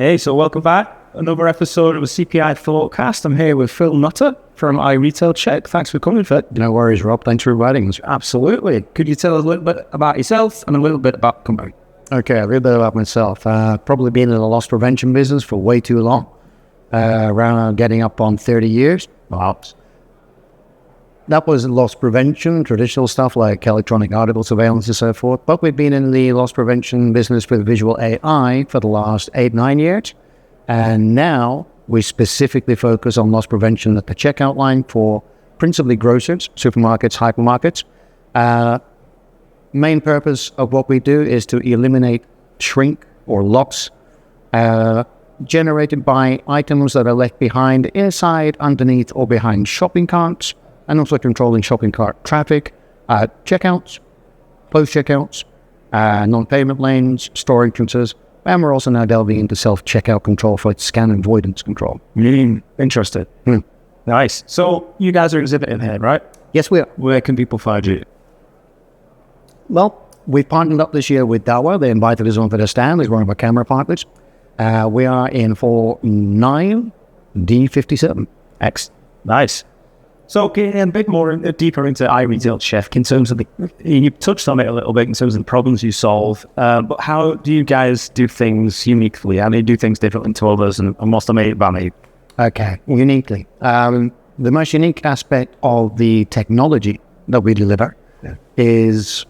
Hey, so welcome back. Another episode of a CPI Thoughtcast. I'm here with Phil Nutter from iRetailCheck. Thanks for coming, Phil. No worries, Rob. Thanks for inviting us. Absolutely. Could you tell us a little bit about yourself and a little bit about the company? Okay, a little bit about myself. Probably been in the loss prevention business for way too long. Around getting up on 30 years. Perhaps. That was loss prevention, traditional stuff like electronic article surveillance and so forth. But we've been in the loss prevention business with visual AI for the last 8-9 years. And now we specifically focus on loss prevention at the checkout line for principally grocers, supermarkets, hypermarkets. Main purpose of what we do is to eliminate shrink or loss generated by items that are left behind inside, underneath, or behind shopping carts, and also controlling shopping cart traffic, checkouts, post-checkouts, non-payment lanes, store entrances, and we're also now delving into self-checkout control for scan avoidance control. Interesting. Nice. So you guys are exhibiting here, right? Yes, we are. Where can people find you? Well, we partnered up this year with Dawa. They invited us onto their stand as one of our camera partners. We are in for 9D57. Nice. So getting a bit more deeper into iRetailCheck in terms of you touched on it a little bit in terms of the problems you solve, but how do you guys do things uniquely? How do you do things differently to others, and what's the main value? Okay, uniquely. The most unique aspect of the technology that we deliver is,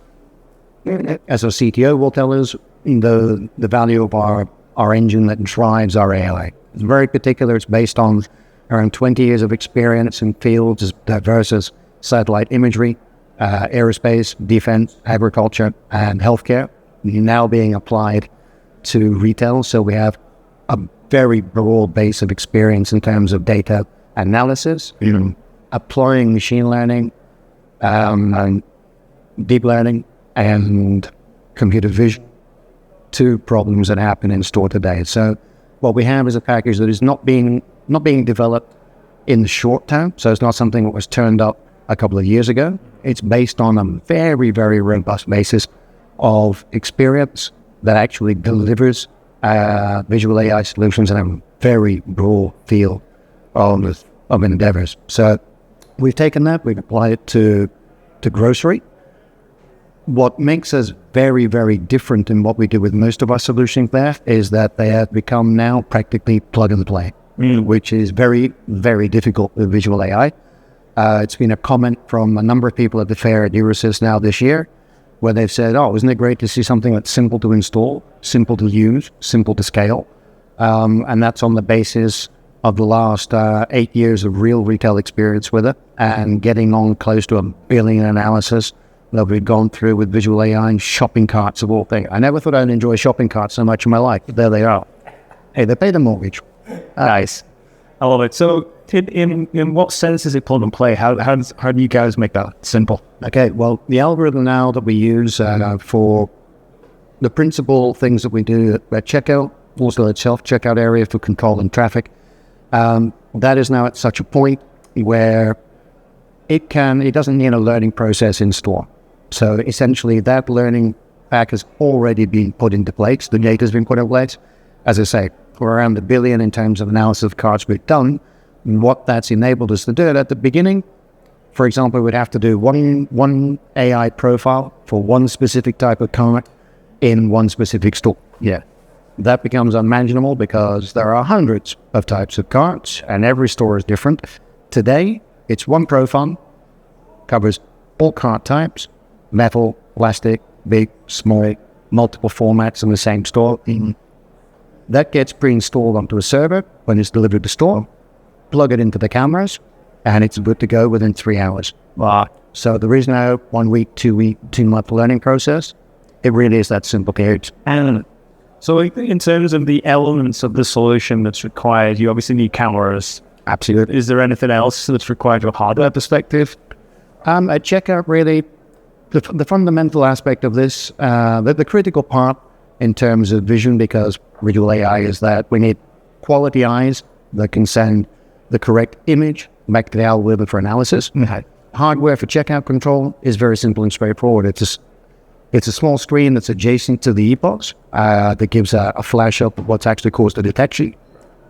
as our CTO will tell us, the value of our engine that drives our AI. It's very particular. It's based on around 20 years of experience in fields as diverse as satellite imagery, aerospace, defense, agriculture, and healthcare, now being applied to retail. So we have a very broad base of experience in terms of data analysis, applying machine learning, and deep learning, and computer vision to problems that happen in store today. So what we have is a package that is not being developed in the short term. So it's not something that was turned up a couple of years ago. It's based on a very, very robust basis of experience that actually delivers visual AI solutions in a very broad field of endeavors. So we've taken that, we've applied it to grocery. What makes us very, very different in what we do with most of our solutions there is that they have become now practically plug and play, which is very, very difficult with visual AI. It's been a comment from a number of people at the fair at Eurosys now this year, where they've said, oh, isn't it great to see something that's simple to install, simple to use, simple to scale? And that's on the basis of the last 8 years of real retail experience with it and getting on close to 1 billion analysis that we've gone through with visual AI and shopping carts of all things. I never thought I'd enjoy shopping carts so much in my life, but there they are. Hey, they pay the mortgage. Nice. I love it. So in what sense is it plug and play? How do you guys make that simple? Okay, well, the algorithm now that we use for the principal things that we do at checkout, also at self-checkout area for controlling traffic, that is now at such a point where it doesn't need a learning process in store. So essentially that learning pack has already been put into place. The data has been put in place. As I say, we're around 1 billion in terms of analysis of cards we've done. And what that's enabled us to do at the beginning, for example, we'd have to do one AI profile for one specific type of card in one specific store. Yeah. That becomes unmanageable because there are hundreds of types of cards and every store is different. Today, it's one profile, covers all card types, metal, plastic, big, small, multiple formats in the same store. That gets pre-installed onto a server when it's delivered to store, plug it into the cameras, and it's good to go within 3 hours. Wow. So there is no 1 week, 2 week, 2 month learning process. It really is that simple. And so in terms of the elements of the solution that's required, you obviously need cameras. Absolutely. Is there anything else that's required from a hardware perspective? At checkout, really, the fundamental aspect of this, the critical part in terms of vision, because visual AI is that we need quality eyes that can send the correct image back to the algorithm for analysis. Hardware for checkout control is very simple and straightforward. It's just It's a small screen that's adjacent to the EPOS that gives a flash up of what's actually caused the detection,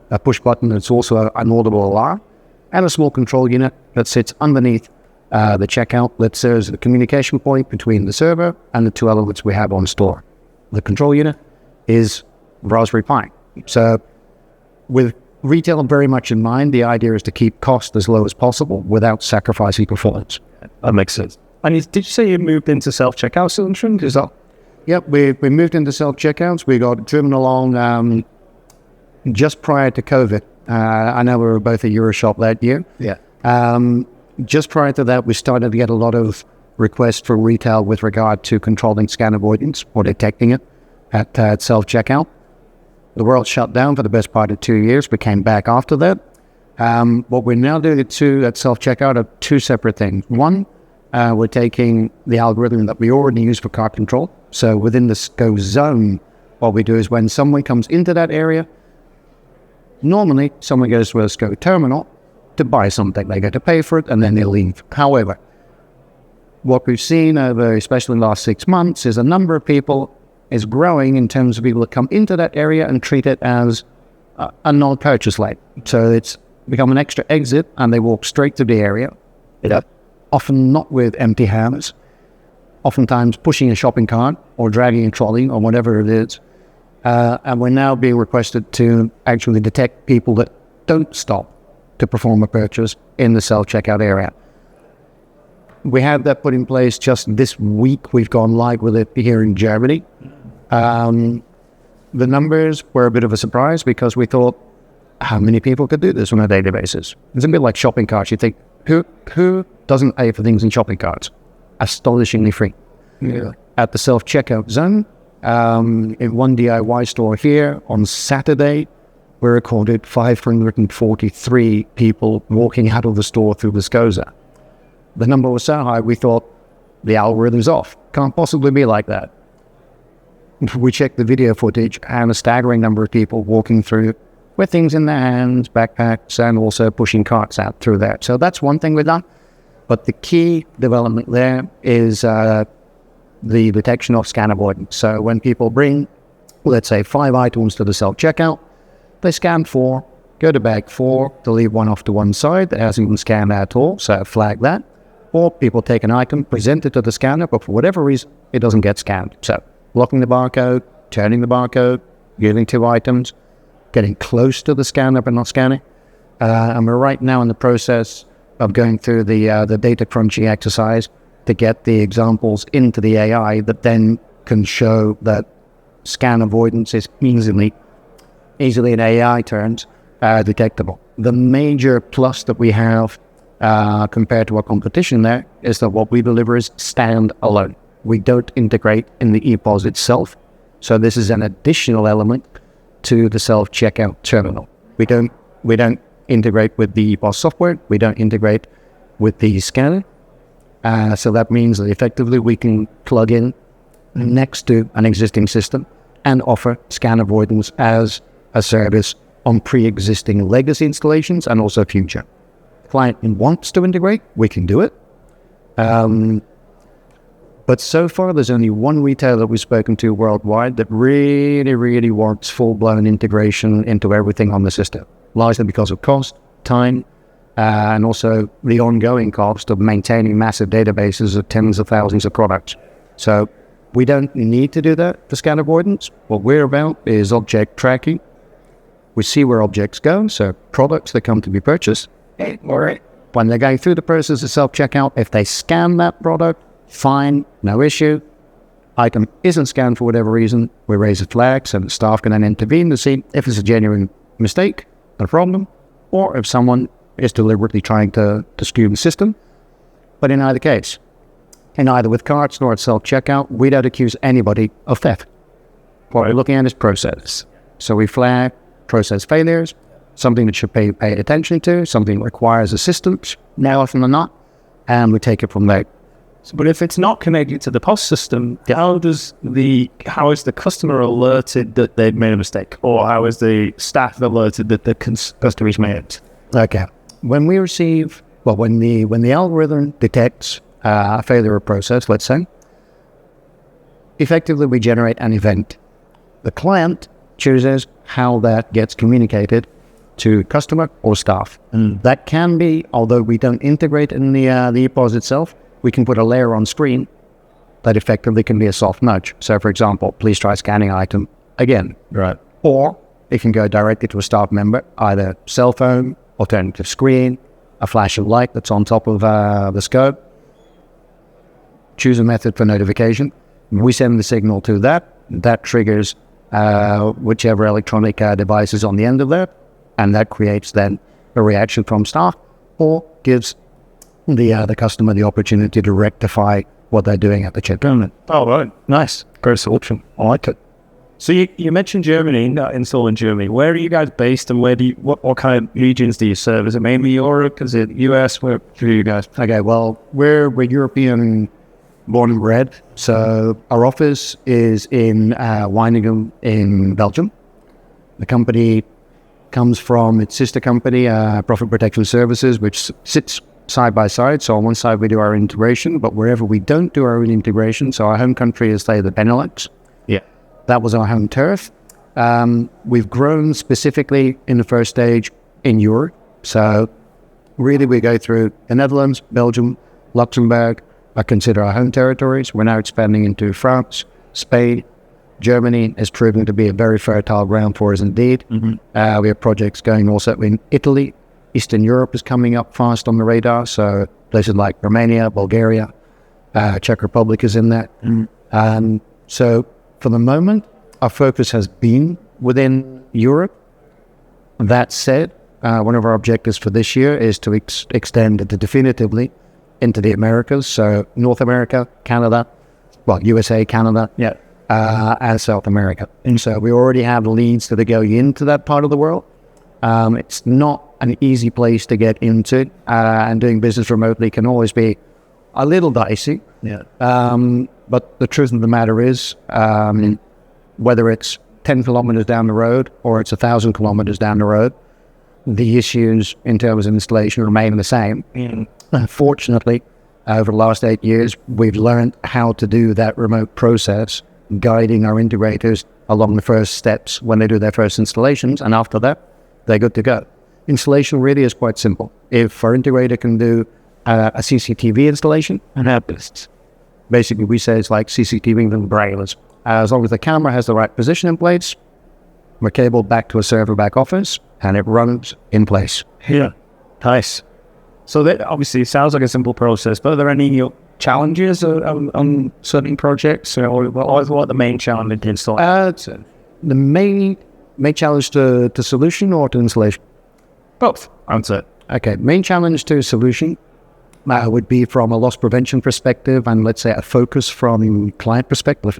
a push button that's also an audible alarm, and a small control unit that sits underneath the checkout that serves the communication point between the server and the two elements we have on store. The control unit is Raspberry Pi. So with retail very much in mind, the idea is to keep cost as low as possible without sacrificing performance. That makes sense. And did you say you moved into self-checkout solutions? Is that? Yep, we moved into self-checkouts. We got driven along just prior to COVID. I know we were both at Euroshop that year. Yeah. Just prior to that, we started to get a lot of requests from retail with regard to controlling scan avoidance or detecting it at self-checkout. The world shut down for the best part of 2 years. We came back after that. What we're now doing at self-checkout are two separate things. One, we're taking the algorithm that we already use for cart control. So within the SCO zone, what we do is when someone comes into that area, normally someone goes to a SCO terminal to buy something. They get to pay for it and then they leave. However, what we've seen over, especially in the last 6 months, is a number of people is growing in terms of people that come into that area and treat it as a non-purchase lane. So it's become an extra exit and they walk straight to the area. Often not with empty hands, oftentimes pushing a shopping cart or dragging a trolley or whatever it is. And we're now being requested to actually detect people that don't stop to perform a purchase in the self-checkout area. We have that put in place just this week. We've gone live with it here in Germany. The numbers were a bit of a surprise because we thought, how many people could do this on a daily basis? It's a bit like shopping carts. You think, who doesn't pay for things in shopping carts? Astonishingly free. Yeah. At the self-checkout zone, in one DIY store here on Saturday, we recorded 543 people walking out of the store through the SCOZA. The number was so high, we thought the algorithm's off. Can't possibly be like that. We checked the video footage and a staggering number of people walking through with things in their hands, backpacks, and also pushing carts out through there. So that's one thing we've done. But the key development there is the detection of scan avoidance. So when people bring, let's say, 5 items to the self-checkout, they scan 4, go to bag 4, to leave one off to one side that hasn't been scanned at all, so flag that. Or people take an item, present it to the scanner, but for whatever reason, it doesn't get scanned. So blocking the barcode, turning the barcode, giving 2 items, getting close to the scanner but not scanning. And we're right now in the process of going through the data crunching exercise to get the examples into the AI that then can show that scan avoidance is easily in AI terms, detectable. The major plus that we have compared to our competition there is that what we deliver is stand-alone. We don't integrate in the EPOS itself. So this is an additional element to the self-checkout terminal. We don't integrate with the EPOS software. We don't integrate with the scanner. So that means that effectively we can plug in next to an existing system and offer scan avoidance as a service on pre-existing legacy installations and also future. The client wants to integrate, we can do it. But so far, there's only one retailer that we've spoken to worldwide that really, really wants full-blown integration into everything on the system, largely because of cost, time, and also the ongoing cost of maintaining massive databases of tens of thousands of products. So we don't need to do that for scan avoidance. What we're about is object tracking. We see where objects go, so products that come to be purchased. When they're going through the process of self-checkout, if they scan that product, fine, no issue. Item isn't scanned for whatever reason, we raise a flag so the staff can then intervene to see if it's a genuine mistake, no problem, or if someone is deliberately trying to skew the system. But in either case, and either with carts nor at self-checkout, we don't accuse anybody of theft. What we're looking at is process. So we flag process failures, something that should be paid attention to, something that requires assistance, now often than not, and we take it from there. So, but if it's not connected to the POS system, how is the customer alerted that they've made a mistake, or how is the staff alerted that the customer's made it? Okay. When we receive, when the algorithm detects a failure of process, let's say, effectively, we generate an event. The client chooses how that gets communicated to customer or staff. And that can be, although we don't integrate in the EPOS itself, we can put a layer on screen that effectively can be a soft nudge. So, for example, please try scanning item again. Right. Or it can go directly to a staff member, either cell phone, alternative screen, a flash of light that's on top of the scope. Choose a method for notification. We send the signal to that. That triggers whichever electronic device is on the end of that, and that creates then a reaction from staff, or gives the customer the opportunity to rectify what they're doing at the checkout. Oh, right. Nice. Great solution. I like it. So you mentioned Germany, install in Germany. Where are you guys based, and what kind of regions do you serve? Is it mainly Europe? Is it US? Where are you guys? Okay, well, we're European born and bred. So our office is in Weinigem in Belgium. The company comes from its sister company, Profit Protection Services, which sits side by side. So on one side we do our integration, but wherever we don't do our own integration, so our home country is, say, the Benelux. Yeah. That was our home turf. We've grown specifically in the first stage in Europe. So really we go through the Netherlands, Belgium, Luxembourg, I consider our home territories. We're now expanding into France, Spain. Germany is proving to be a very fertile ground for us indeed. Mm-hmm. We have projects going also in Italy. Eastern Europe is coming up fast on the radar. So places like Romania, Bulgaria, Czech Republic is in that. Mm-hmm. So for the moment, our focus has been within Europe. That said, one of our objectives for this year is to extend it definitively into the Americas, so North America, Canada, USA, Canada, and South America. And so we already have leads that are going into that part of the world. It's not an easy place to get into, and doing business remotely can always be a little dicey. Yeah. But the truth of the matter is, whether it's 10 kilometers down the road or it's 1,000 kilometers down the road, the issues in terms of installation remain the same. Fortunately, over the last 8 years, we've learned how to do that remote process, guiding our integrators along the first steps when they do their first installations, and after that, they're good to go. Installation really is quite simple. If our integrator can do a CCTV installation, and basically we say it's like CCTV with brailers. As long as the camera has the right position in place, we're cabled back to a server back office, and it runs in place. Yeah, nice. So that obviously sounds like a simple process, but are there any challenges on certain projects, or what are the main challenges to install? The main challenge to solution or to installation? Both, answer. Okay, main challenge to solution would be from a loss prevention perspective, and let's say a focus from client perspective.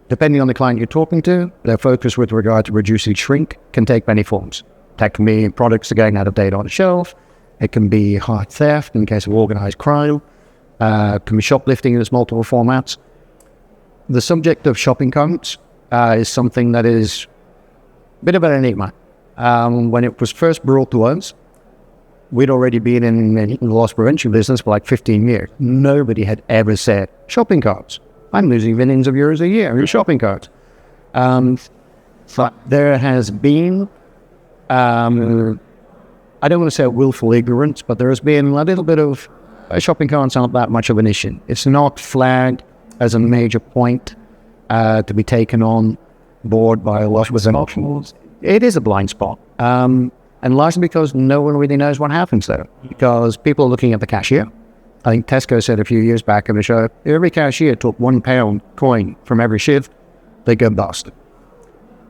Depending on the client you're talking to, their focus with regard to reducing shrink can take many forms. That can be products that are going out of date on the shelf. It can be hard theft in case of organized crime. It can be shoplifting in its multiple formats. The subject of shopping carts is something that is a bit of an enigma. When it was first brought to us, we'd already been in the loss prevention business for like 15 years. Nobody had ever said, shopping carts. I'm losing millions of euros a year in shopping carts. But there has been, I don't want to say willful ignorance, but there has been a little bit of shopping carts aren't that much of an issue. It's not flagged as a major point to be taken on board by a lot of emotions. It is a blind spot. And largely because no one really knows what happens there. Because people are looking at the cashier. I think Tesco said a few years back in the show, if every cashier took £1 coin from every shift, they go bust.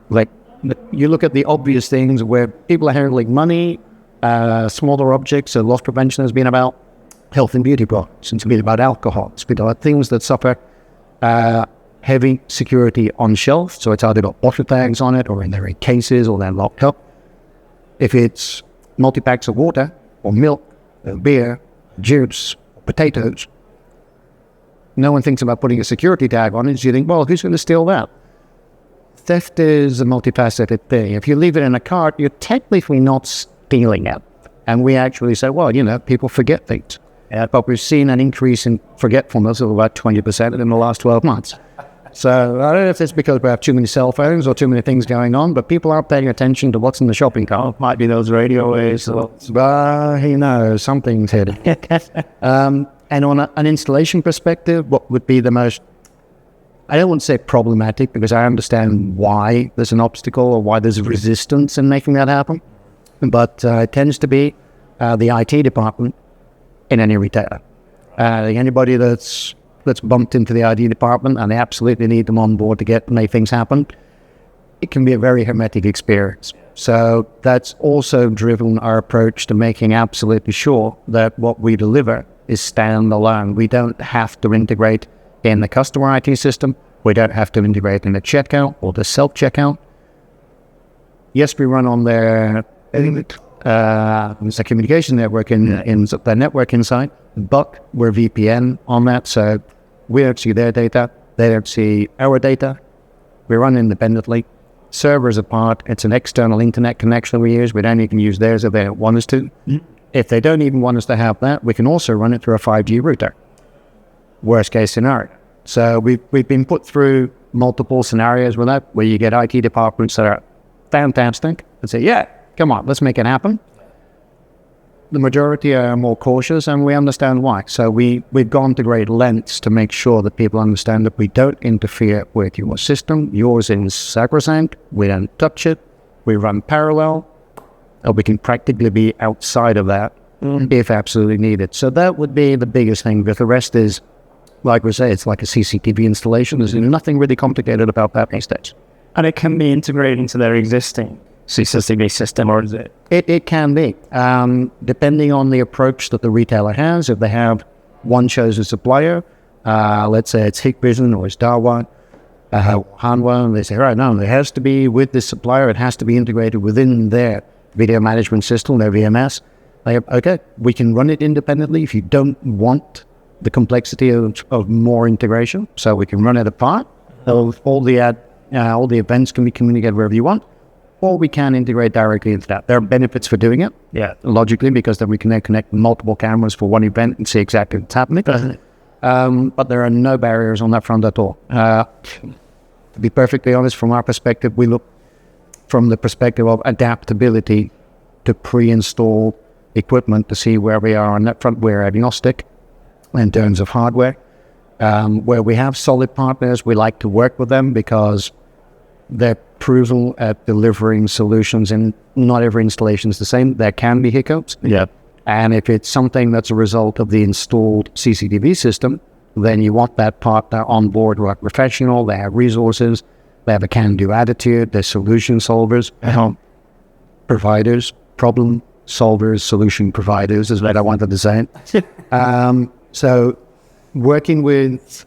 Like, you look at the obvious things where people are handling money, smaller objects, so loss prevention has been about health and beauty products, it's been about alcohol, it's been about things that suffer heavy security on shelf, so it's either got bottle tags on it, or in their cases, or they're locked up. If it's multi-packs of water, or milk, or beer, juice, or potatoes, no one thinks about putting a security tag on it, so you think, well, who's going to steal that? Theft is a multifaceted thing. If you leave it in a cart, you're technically not stealing it. And we actually say, well, people forget things. but we've seen an increase in forgetfulness of about 20% in the last 12 months. So I don't know if it's because we have too many cell phones or too many things going on, but people aren't paying attention to what's in the shopping cart. Might be those radio waves. He knows something's hidden. And on an installation perspective, what would be the most, I don't want to say problematic, because I understand why there's an obstacle or why there's resistance in making that happen. But it tends to be the IT department in any retailer. Anybody that's bumped into the IT department and they absolutely need them on board to make things happen, it can be a very hermetic experience. So that's also driven our approach to making absolutely sure that what we deliver is standalone. We don't have to integrate in the customer IT system. We don't have to integrate in the checkout or the self-checkout. Yes, we run on their it's a communication network in the network inside, but we're VPN on that, so we don't see their data, they don't see our data. We run independently. Servers apart, it's an external internet connection we use. We don't even use theirs if they don't want us to. If they don't even want us to have that, we can also run it through a 5G router. Worst case scenario. So we've been put through multiple scenarios with that, where you get IT departments that are fantastic and say, yeah, come on, let's make it happen. The majority are more cautious, and we understand why. So we've gone to great lengths to make sure that people understand that we don't interfere with your system. Yours is sacrosanct. We don't touch it. We run parallel. Or we can practically be outside of that if absolutely needed. So that would be the biggest thing. But the rest is, like we say, it's like a CCTV installation. There's nothing really complicated about that these days. And it can be integrated into their existing CCTV system, or is it? It can be, depending on the approach that the retailer has. If they have one chosen supplier, let's say it's Hikvision or it's Dahua, Hanwha, and they say, right, no, it has to be with this supplier. It has to be integrated within their video management system, their VMS. Okay, we can run it independently if you don't want the complexity of more integration. So we can run it apart. All the events can be communicated wherever you want. Or we can integrate directly into that. There are benefits for doing it, logically, because then we can connect multiple cameras for one event and see exactly what's happening. But there are no barriers on that front at all. To be perfectly honest, from our perspective, we look from the perspective of adaptability to pre-install equipment to see where we are on that front. We're agnostic in terms of hardware. Where we have solid partners, we like to work with them because they're proven at delivering solutions, and not every installation is the same. There can be hiccups. And if it's something that's a result of the installed CCTV system, then you want that partner on board who are professional, they have resources, they have a can-do attitude, they're solution solvers, providers, problem solvers, solution providers is what I wanted to say. So working with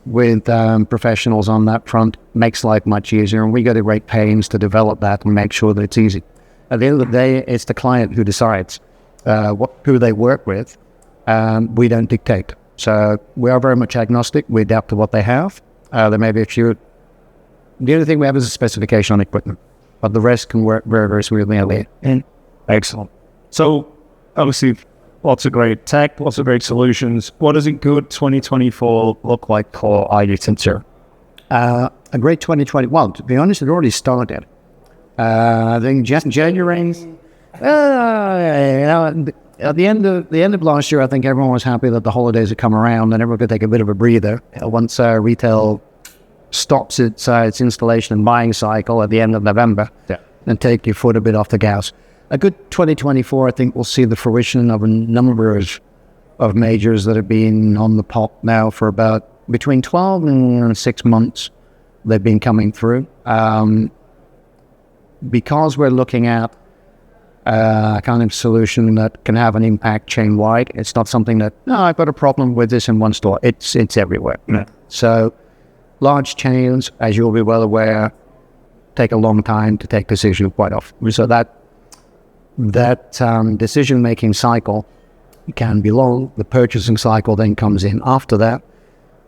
professionals on that front makes life much easier, and we go to great pains to develop that and make sure that it's easy. At the end of the day, it's the client who decides who they work with. We don't dictate. So we are very much agnostic. We adapt to what they have. There may be a few. The only thing we have is a specification on equipment, but the rest can work very, very smoothly. Excellent. So obviously, lots of great tech, lots of great solutions. What does a good 2024 look like for iRetailCheck? A great 2020. Well, to be honest, it already started. I think January. At the end of last year, I think everyone was happy that the holidays had come around and everyone could take a bit of a breather once retail stops its installation and buying cycle at the end of November, and take your foot a bit off the gas. A good 2024, I think, will see the fruition of a number of majors that have been on the pot now for about between 12 and 6 months. They've been coming through. Because we're looking at a kind of solution that can have an impact chain-wide, it's not something that, no, I've got a problem with this in one store. It's everywhere. So large chains, as you'll be well aware, take a long time to take decisions quite often. So that decision-making cycle can be long. The purchasing cycle then comes in after that.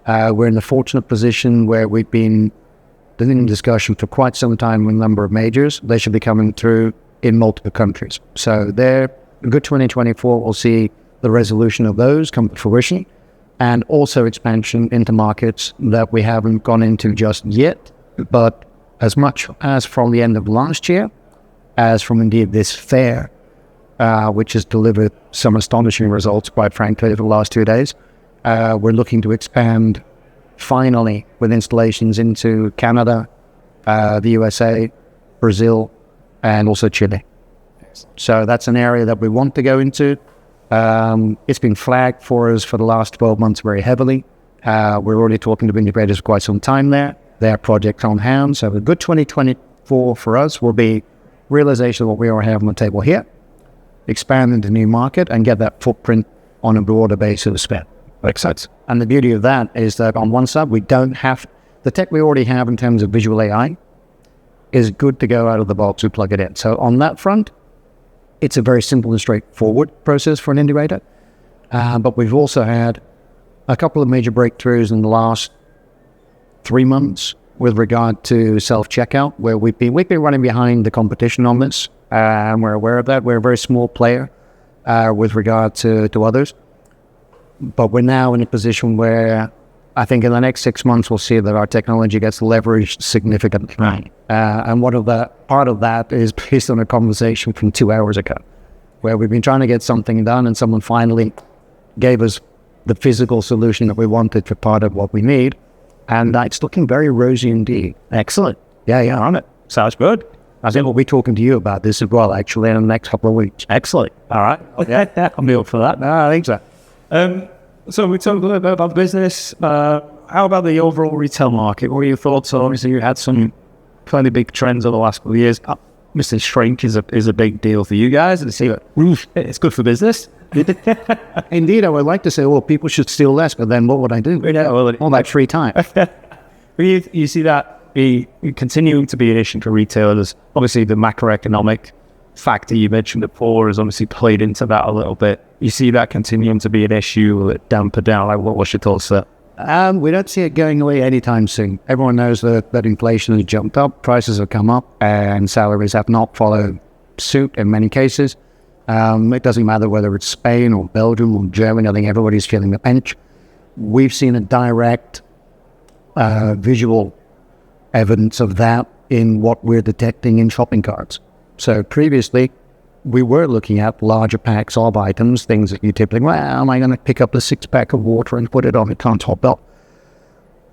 We're in a fortunate position where we've been in discussion for quite some time with a number of majors. They should be coming through in multiple countries. So a good 2024 will see the resolution of those come to fruition, and also expansion into markets that we haven't gone into just yet, but as much as from the end of last year, as from indeed this fair, which has delivered some astonishing results, quite frankly, over the last 2 days. We're looking to expand finally with installations into Canada, the USA, Brazil, and also Chile. So that's an area that we want to go into. It's been flagged for us for the last 12 months very heavily. We're already talking to integrators for quite some time there. Their project on hand. So a good 2024 for us will be realization of what we already have on the table here, expand into new market, and get that footprint on a broader basis of spend. Makes sense. And the beauty of that is that on one side, we don't have the tech we already have in terms of visual AI is good to go out of the box to plug it in. So on that front, it's a very simple and straightforward process for an integrator. But we've also had a couple of major breakthroughs in the last 3 months with regard to self-checkout, where we've been running behind the competition on this, and we're aware of that. We're a very small player with regard to others. But we're now in a position where I think in the next 6 months, we'll see that our technology gets leveraged significantly. Right. And part of that is based on a conversation from 2 hours ago, where we've been trying to get something done and someone finally gave us the physical solution that we wanted for part of what we need. And it's looking very rosy indeed. Excellent. Yeah. On it. Sounds good. I think we'll be talking to you about this as well, actually, in the next couple of weeks. Excellent. All right. Okay. I'll be up for that. I think so. So we talked a little bit about business. How about the overall retail market? What are your thoughts on? Obviously, you had some fairly big trends over the last couple of years. Mr. Shrink is a big deal for you guys. And see, it's good for business. Indeed, I would like to say, well, people should steal less, but then what would I do? All that free time. You see that be continuing to be an issue for retailers. Obviously, the macroeconomic factor you mentioned before has obviously played into that a little bit. You see that continuing to be an issue? Will it damper down? Like, what's your thoughts there? We don't see it going away anytime soon. Everyone knows that inflation has jumped up, prices have come up, and salaries have not followed suit in many cases. It doesn't matter whether it's Spain or Belgium or Germany. I think everybody's feeling the pinch. We've seen a direct visual evidence of that in what we're detecting in shopping carts. So previously, we were looking at larger packs of items, things that you typically, well, am I going to pick up the 6-pack of water and put it on the top belt?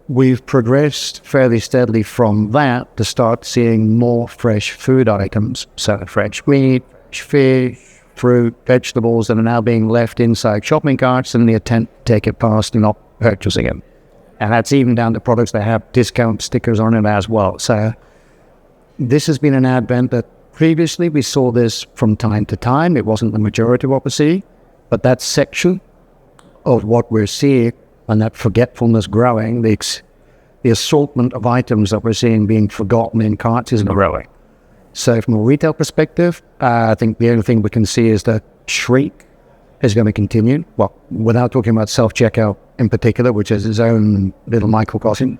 We've progressed fairly steadily from that to start seeing more fresh food items. So fresh meat, fresh fish, fruit, vegetables that are now being left inside shopping carts in the attempt to take it past and not purchasing them. And that's even down to products that have discount stickers on it as well. So this has been an advent that previously we saw this from time to time. It wasn't the majority of what we're seeing, but that section of what we're seeing and that forgetfulness growing, the assortment of items that we're seeing being forgotten in carts is growing. So from a retail perspective, I think the only thing we can see is that shrink is going to continue. Well, without talking about self-checkout in particular, which is its own little microcosm.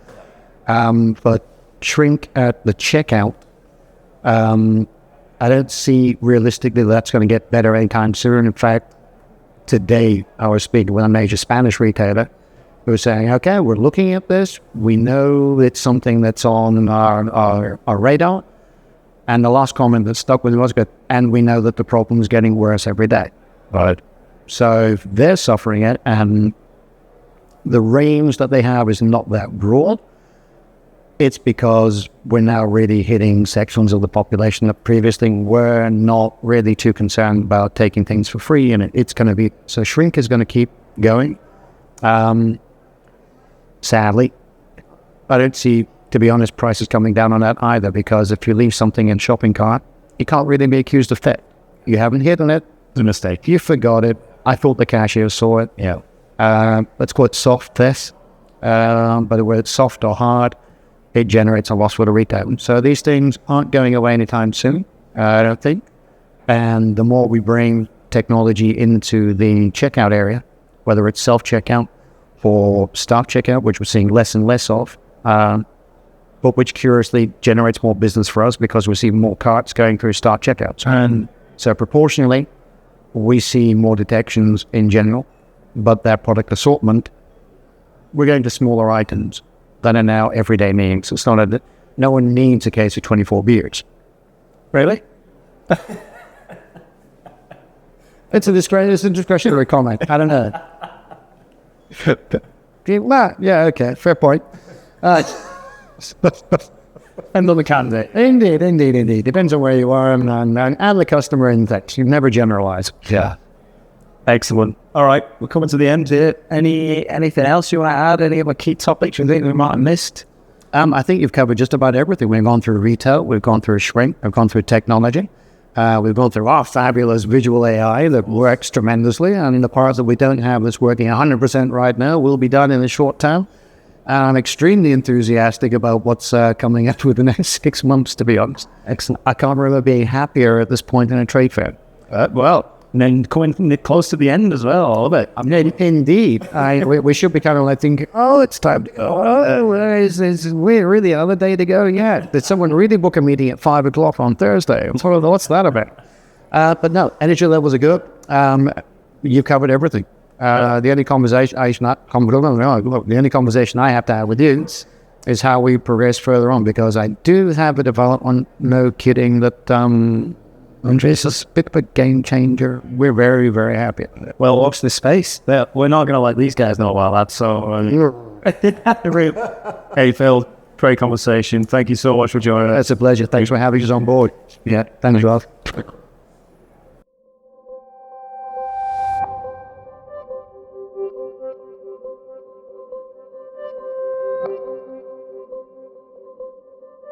But shrink at the checkout, I don't see realistically that's going to get better anytime soon. In fact, today I was speaking with a major Spanish retailer who was saying, okay, we're looking at this. We know it's something that's on our radar. And the last comment that stuck with me was good. And we know that the problem is getting worse every day. Right. So if they're suffering it and the range that they have is not that broad, it's because we're now really hitting sections of the population that previously were not really too concerned about taking things for free. And it's going to be, so shrink is going to keep going. Sadly, I don't see, to be honest, prices coming down on that either, because if you leave something in shopping cart, you can't really be accused of theft. You haven't hidden it. It's a mistake. You forgot it. I thought the cashier saw it. Yeah. Let's call it soft theft. But whether it's soft or hard, it generates a loss for the retailer. So these things aren't going away anytime soon, I don't think. And the more we bring technology into the checkout area, whether it's self-checkout or staff checkout, which we're seeing less and less of, but which curiously generates more business for us because we're seeing more carts going through staff checkouts. And so proportionally, we see more detections in general, but that product assortment, we're going to smaller items that are now everyday needs. It's not no one needs a case of 24 beers. Really? It's a discretionary comment. I don't know. Yeah, okay, fair point. Another candidate. Indeed. Depends on where you are and the customer and things. You never generalize. Yeah. Excellent. All right, we're coming to the end here. Anything else you want to add? Any other key topics you think we might have missed? I think you've covered just about everything. We've gone through retail, we've gone through shrink, we've gone through technology, we've gone through our fabulous visual AI that works tremendously, and the parts that we don't have that's working 100% right now will be done in the short term. I'm extremely enthusiastic about what's coming up with the next 6 months, to be honest. Excellent. I can't really be happier at this point in a trade fair. And then coming close to the end as well, all of it. Indeed. We should be kind of like thinking, oh, it's time to go. We're really another day to go. Yeah. Did someone really book a meeting at 5 o'clock on Thursday? What's that about? But no, energy levels are good. You've covered everything. The only conversation I have to have with you is how we progress further on, because I do have a development, no kidding, that it's a bit of a game changer. We're very, very happy. Well, watch this space. We're not going to let these guys know about that. So, hey, Phil, great conversation. Thank you so much for joining us. It's a pleasure. Thanks for having us on board. Yeah, thanks, Ralph.